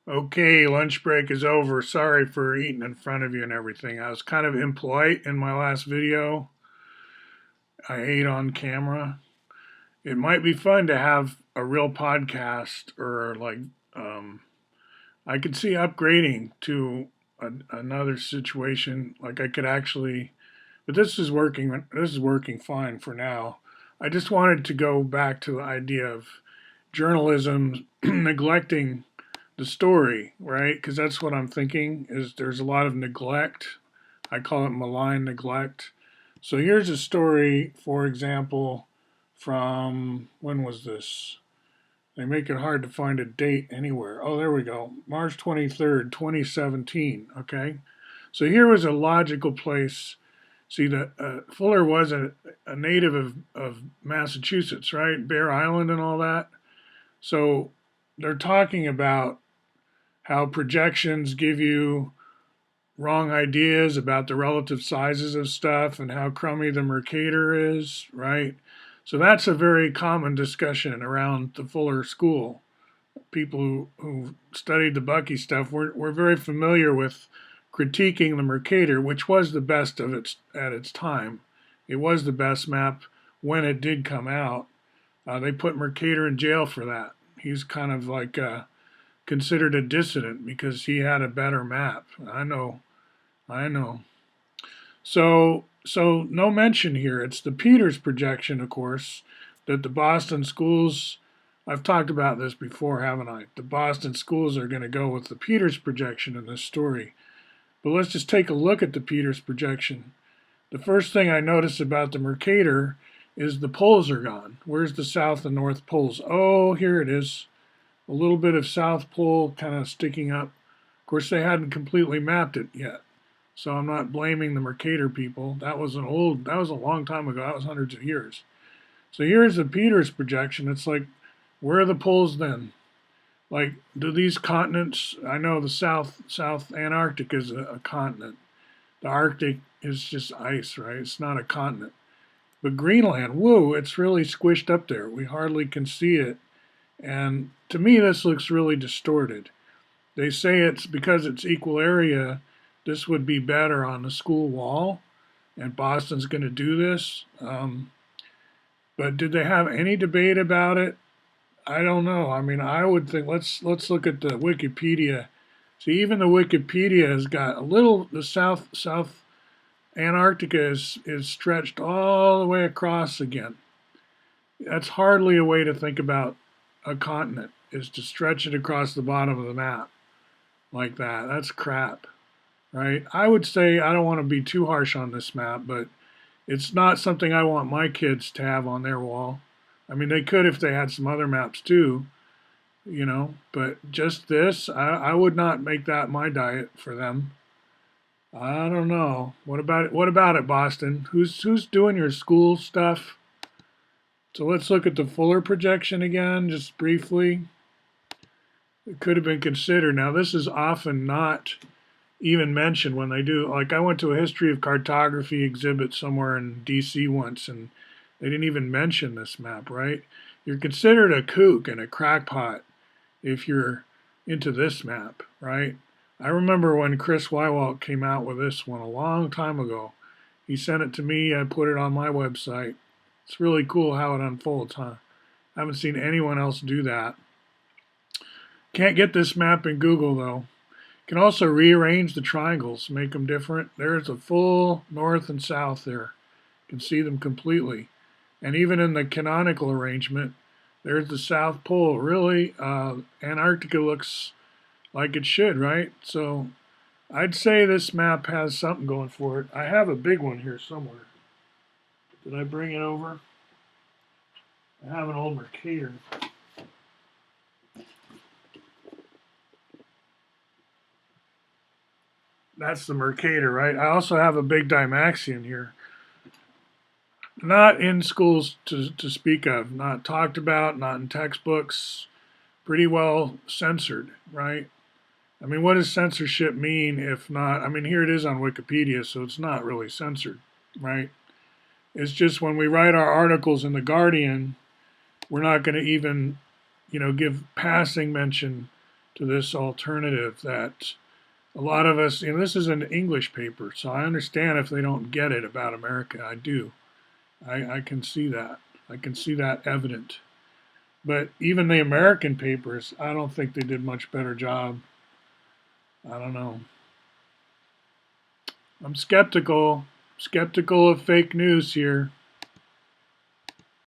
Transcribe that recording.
Okay, lunch break is over. Sorry for eating in front of you and everything. I was kind of impolite in my last video. I ate on camera. It might be fun to have a real podcast or um, I could see upgrading to another situation. Like I could actually, but this is working. This is working fine for now. I just wanted to go back to the idea of journalism neglecting the story, right? Because that's what I'm thinking is there's a lot of neglect. I call it malign neglect. So here's a story, for example, from when was this? They make it hard to find a date anywhere. Oh, there we go. March 23rd, 2017. Okay. So here was a logical place. See, Fuller was a native of Massachusetts, right? Bear Island and all that. So they're talking about how projections give you wrong ideas about the relative sizes of stuff and how crummy the Mercator is, right? So that's a very common discussion around the Fuller School. People who studied the Bucky stuff were very familiar with critiquing the Mercator, which was the best of its at its time. It was the best map when it did come out. They put Mercator in jail for that. He's kind of like considered a dissident because he had a better map. I know. So no mention here. It's the Peters projection, of course, that the Boston schools. I've talked about this before, haven't I? The Boston schools are going to go with the Peters projection in this story. But let's just take a look at the Peters projection. The first thing I notice about the Mercator is the poles are gone. Where's the south and north poles? Oh, here it is. A little bit of south pole kind of sticking up. Of course, they hadn't completely mapped it yet. So I'm not blaming the Mercator people. That was a long time ago. That was hundreds of years. So here's the Peters projection. It's like, where are the poles then? Like, do these continents? I know the South Antarctic is a continent. The Arctic is just ice, right? It's not a continent. But Greenland, whoa, it's really squished up there. We hardly can see it. And to me, this looks really distorted. They say it's because it's equal area, this would be better on the school wall, and Boston's going to do this. But did they have any debate about it? I don't know. I mean, I would think let's look at the Wikipedia. See, even the Wikipedia has got a little. The South Antarctica is stretched all the way across again. That's hardly a way to think about a continent. Is to stretch it across the bottom of the map like that. That's crap, right? I would say I don't want to be too harsh on this map, but it's not something I want my kids to have on their wall. I mean, they could if they had some other maps too, but just this, I would not make that my diet for them. I don't know. What about it? What about it, Boston? Who's doing your school stuff? So let's look at the Fuller projection again, just briefly. It could have been considered. Now, this is often not even mentioned when they do. Like, I went to a history of cartography exhibit somewhere in DC once, and they didn't even mention this map, right? You're considered a kook and a crackpot if you're into this map, right? I remember when Chris Wywalt came out with this one a long time ago. He sent it to me, I put it on my website. It's really cool how it unfolds, huh? I haven't seen anyone else do that. Can't get this map in Google though. Can also rearrange the triangles, make them different. There's a full north and south there. You can see them completely. And even in the canonical arrangement, there's the South Pole. Really, Antarctica looks like it should, right? So I'd say this map has something going for it. I have a big one here somewhere. Did I bring it over? I have an old Mercator. That's the Mercator, right? I also have a big Dymaxion here. Not in schools to speak of, not talked about, not in textbooks, pretty well censored, right? I mean, what does censorship mean if not? I mean, here it is on Wikipedia, so it's not really censored, right? It's just when we write our articles in The Guardian, we're not going to even, give passing mention to this alternative that a lot of us, this is an English paper, so I understand if they don't get it about America. I do. I can see that. I can see that evident. But even the American papers, I don't think they did much better job. I don't know. I'm skeptical of fake news here.